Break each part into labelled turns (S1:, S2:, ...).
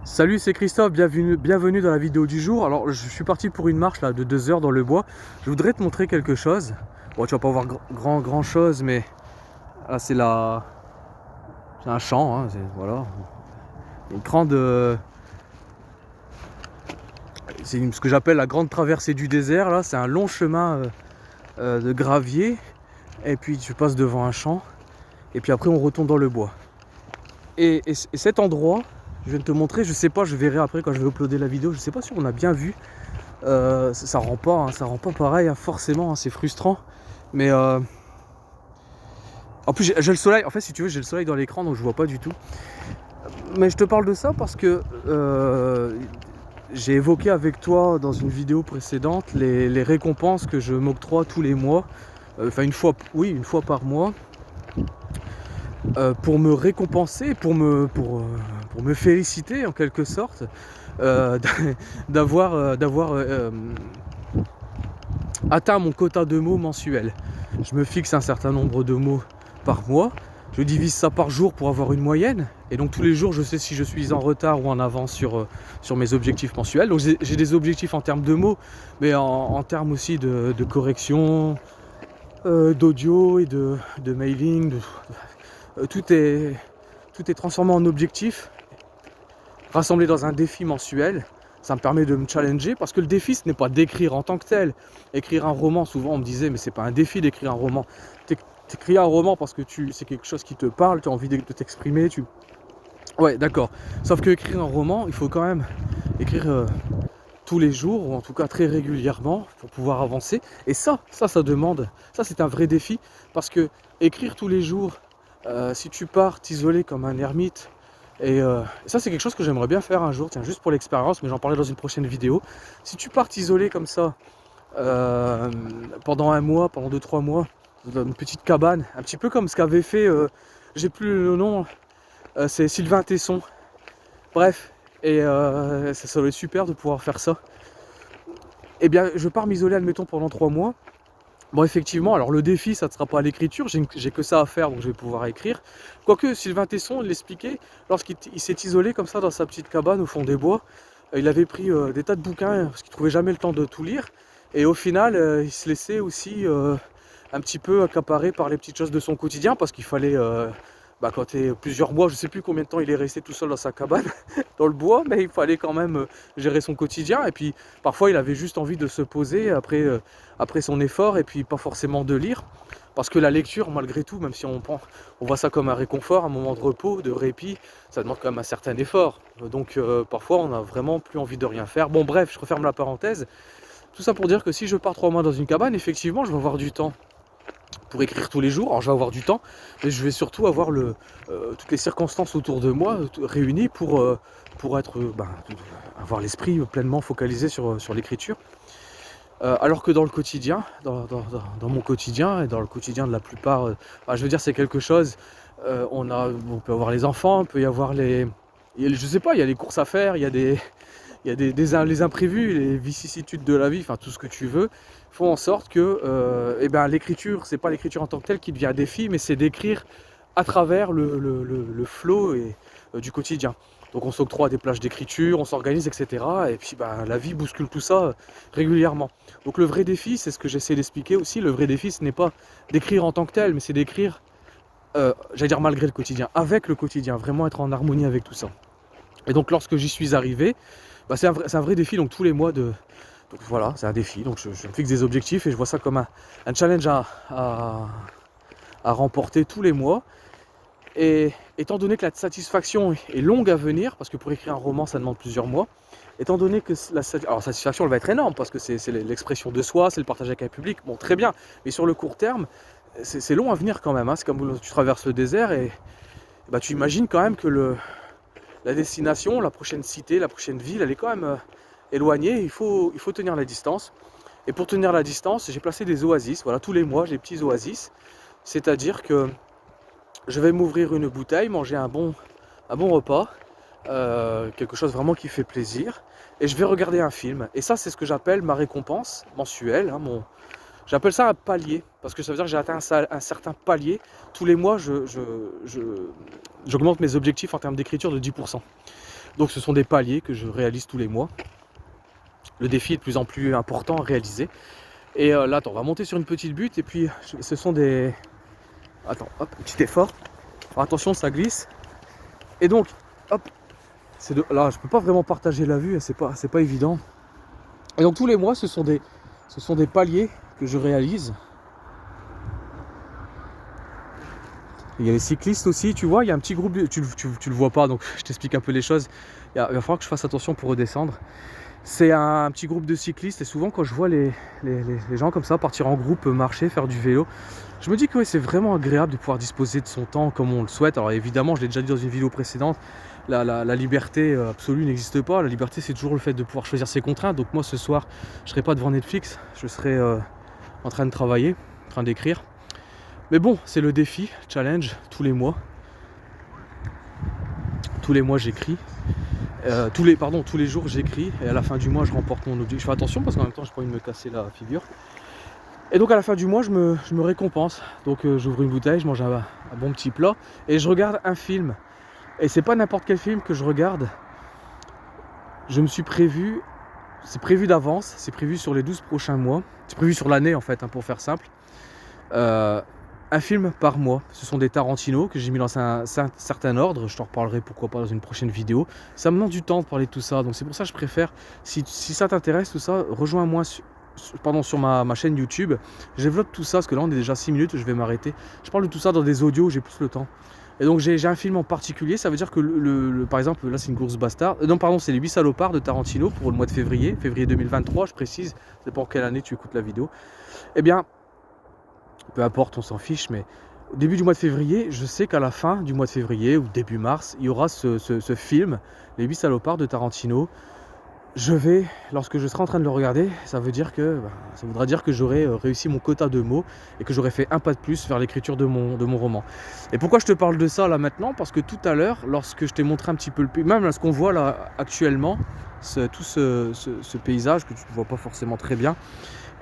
S1: Salut, c'est Christophe, bienvenue dans la vidéo du jour. Alors, je suis parti pour une marche là, de 2 heures dans le bois. Je voudrais te montrer quelque chose. Bon, tu vas pas voir grand chose, mais là, c'est un champ, hein, voilà. Une grande, c'est ce que j'appelle la grande traversée du désert. Là, c'est un long chemin de gravier. Et puis, tu passes devant un champ. Et puis après, on retourne dans le bois. Et cet endroit, je viens de te montrer, je sais pas, je verrai après quand je vais uploader la vidéo. Je sais pas si on a bien vu. Ça rend pas, hein, ça rend pas pareil, hein, forcément, hein, c'est frustrant. Mais en plus j'ai le soleil, en fait si tu veux j'ai le soleil dans l'écran donc je vois pas du tout. Mais je te parle de ça parce que j'ai évoqué avec toi dans une vidéo précédente les récompenses que je m'octroie tous les mois. Enfin une fois par mois. Pour me récompenser, pour me féliciter en quelque sorte d'avoir atteint mon quota de mots mensuel. Je me fixe un certain nombre de mots par mois. Je divise ça par jour pour avoir une moyenne. Et donc tous les jours, je sais si je suis en retard ou en avance sur mes objectifs mensuels. Donc j'ai des objectifs en termes de mots, mais en termes aussi de correction, d'audio et de mailing. Tout est transformé en objectif, rassemblé dans un défi mensuel. Ça me permet de me challenger parce que le défi ce n'est pas d'écrire en tant que tel. Écrire un roman, souvent on me disait mais c'est pas un défi d'écrire un roman. T'écris un roman parce que c'est quelque chose qui te parle, tu as envie de t'exprimer. Ouais d'accord. Sauf que écrire un roman, il faut quand même écrire tous les jours ou en tout cas très régulièrement pour pouvoir avancer. Et ça demande, ça c'est un vrai défi parce que écrire tous les jours, si tu pars t'isoler comme un ermite. Et ça c'est quelque chose que j'aimerais bien faire un jour, tiens juste pour l'expérience, mais j'en parlerai dans une prochaine vidéo. Si tu pars t'isoler comme ça pendant un mois, pendant 2-3 mois, dans une petite cabane, un petit peu comme ce qu'avait fait, j'ai plus le nom, c'est Sylvain Tesson. Bref, et ça doit être super de pouvoir faire ça. Eh bien je pars m'isoler admettons pendant 3 mois. Bon effectivement, alors le défi ça ne sera pas l'écriture, j'ai que ça à faire donc je vais pouvoir écrire. Quoique Sylvain Tesson l'expliquait, lorsqu'il s'est isolé comme ça dans sa petite cabane au fond des bois, il avait pris des tas de bouquins parce qu'il trouvait jamais le temps de tout lire. Et au final il se laissait aussi un petit peu accaparé par les petites choses de son quotidien parce qu'il fallait, quand tu es plusieurs mois, je sais plus combien de temps il est resté tout seul dans sa cabane, dans le bois, mais il fallait quand même gérer son quotidien. Et puis parfois il avait juste envie de se poser après son effort et puis pas forcément de lire. Parce que la lecture, malgré tout, même si on voit ça comme un réconfort, un moment de repos, de répit, ça demande quand même un certain effort. Donc parfois on a vraiment plus envie de rien faire. Bon bref, je referme la parenthèse. Tout ça pour dire que si je pars 3 mois dans une cabane, effectivement je vais avoir du temps pour écrire tous les jours. Alors je vais avoir du temps, mais je vais surtout avoir toutes les circonstances autour de moi réunies pour avoir l'esprit pleinement focalisé sur l'écriture. Alors que dans le quotidien, dans mon quotidien et dans le quotidien de la plupart, je veux dire c'est quelque chose, on peut avoir les enfants, on peut y avoir je sais pas, il y a les courses à faire, il y a les imprévus, les vicissitudes de la vie, enfin tout ce que tu veux, font en sorte que l'écriture, c'est pas l'écriture en tant que telle qui devient un défi, mais c'est d'écrire à travers le flow du quotidien. Donc on s'octroie des plages d'écriture, on s'organise, etc. Et puis la vie bouscule tout ça régulièrement. Donc le vrai défi, c'est ce que j'essaie d'expliquer aussi, le vrai défi ce n'est pas d'écrire en tant que tel, mais c'est d'écrire, j'allais dire malgré le quotidien, avec le quotidien, vraiment être en harmonie avec tout ça. Et donc lorsque j'y suis arrivé, c'est un vrai défi, donc tous les mois donc voilà, c'est un défi, donc je me fixe des objectifs et je vois ça comme un challenge à remporter tous les mois. Et étant donné que la satisfaction est longue à venir, parce que pour écrire un roman ça demande plusieurs mois, étant donné que la satisfaction elle va être énorme, parce que c'est l'expression de soi, c'est le partage avec un public, bon très bien, mais sur le court terme, c'est long à venir quand même, hein. C'est comme tu traverses le désert et tu imagines quand même que la destination, la prochaine cité, la prochaine ville, elle est quand même éloignée, il faut tenir la distance. Et pour tenir la distance, j'ai placé des oasis, voilà, tous les mois j'ai des petits oasis, c'est-à-dire que je vais m'ouvrir une bouteille, manger un bon repas, quelque chose vraiment qui fait plaisir, et je vais regarder un film. Et ça, c'est ce que j'appelle ma récompense mensuelle, hein, j'appelle ça un palier, parce que ça veut dire que j'ai atteint un certain palier. Tous les mois, j'augmente mes objectifs en termes d'écriture de 10%. Donc ce sont des paliers que je réalise tous les mois. Le défi est de plus en plus important à réaliser. Et là, attends, on va monter sur une petite butte. Et puis, ce sont des... Attends, hop, petit effort. Alors, attention, ça glisse. Et donc, hop, là, je peux pas vraiment partager la vue, c'est pas évident. Et donc, tous les mois, ce sont des paliers que je réalise. Il y a les cyclistes aussi, tu vois, il y a un petit groupe, tu le vois pas, donc je t'explique un peu les choses. Il va falloir que je fasse attention pour redescendre. C'est un petit groupe de cyclistes et souvent quand je vois les gens comme ça partir en groupe, marcher, faire du vélo, je me dis que ouais, c'est vraiment agréable de pouvoir disposer de son temps comme on le souhaite. Alors évidemment, je l'ai déjà dit dans une vidéo précédente, la liberté absolue n'existe pas. La liberté, c'est toujours le fait de pouvoir choisir ses contraintes. Donc moi ce soir, je ne serai pas devant Netflix, je serai en train de travailler, en train d'écrire. Mais bon, c'est le défi, challenge, tous les mois. Tous les mois j'écris. Tous les jours j'écris et à la fin du mois je remporte mon objectif. Je fais attention parce qu'en même temps j'ai pas envie de me casser la figure. Et donc à la fin du mois je me récompense. Donc j'ouvre une bouteille, je mange un bon petit plat et je regarde un film. Et c'est pas n'importe quel film que je regarde. Je me suis prévu, c'est prévu d'avance, c'est prévu sur les 12 prochains mois. C'est prévu sur l'année en fait, hein, pour faire simple. Un film par mois. Ce sont des Tarantino que j'ai mis dans un certain ordre. Je t'en reparlerai pourquoi pas dans une prochaine vidéo. Ça me demande du temps de parler de tout ça. Donc c'est pour ça que je préfère, si ça t'intéresse tout ça, rejoins-moi sur ma chaîne YouTube. Je développe tout ça parce que là on est déjà 6 minutes, je vais m'arrêter. Je parle de tout ça dans des audios où j'ai plus le temps. Et donc j'ai un film en particulier, ça veut dire que par exemple là c'est une course bastard. Non pardon, c'est les 8 salopards de Tarantino pour le mois de février 2023 je précise, ça dépend quelle année tu écoutes la vidéo. Eh bien, peu importe, on s'en fiche, mais au début du mois de février, je sais qu'à la fin du mois de février ou début mars, il y aura ce film, Les 8 salopards de Tarantino. Lorsque je serai en train de le regarder, ça voudra dire que j'aurai réussi mon quota de mots et que j'aurai fait un pas de plus vers l'écriture de mon roman. Et pourquoi je te parle de ça là maintenant? Parce que tout à l'heure, lorsque je t'ai montré un petit peu même là, ce qu'on voit là actuellement, tout ce paysage que tu ne vois pas forcément très bien,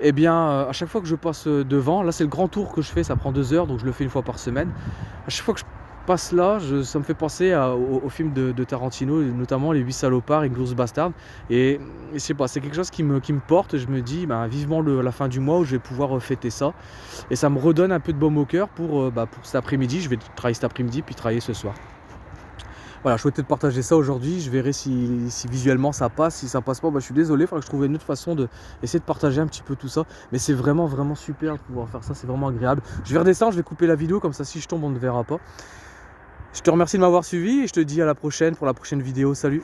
S1: eh bien, à chaque fois que je passe devant, là c'est le grand tour que je fais, ça prend 2 heures, donc je le fais une fois par semaine. À chaque fois que je passe là, ça me fait penser au film de Tarantino, notamment Les 8 salopards et Inglourious Basterds. Et je sais pas, c'est quelque chose qui me porte. Je me dis, vivement la fin du mois où je vais pouvoir fêter ça. Et ça me redonne un peu de baume au cœur pour cet après-midi. Je vais travailler cet après-midi, puis travailler ce soir. Voilà, je souhaitais te partager ça aujourd'hui. Je verrai si visuellement ça passe. Si ça passe pas, je suis désolé. Il faudra que je trouve une autre façon d'essayer de partager un petit peu tout ça. Mais c'est vraiment, vraiment super de pouvoir faire ça. C'est vraiment agréable. Je vais redescendre, je vais couper la vidéo. Comme ça, si je tombe, on ne verra pas. Je te remercie de m'avoir suivi et je te dis à la prochaine pour la prochaine vidéo. Salut!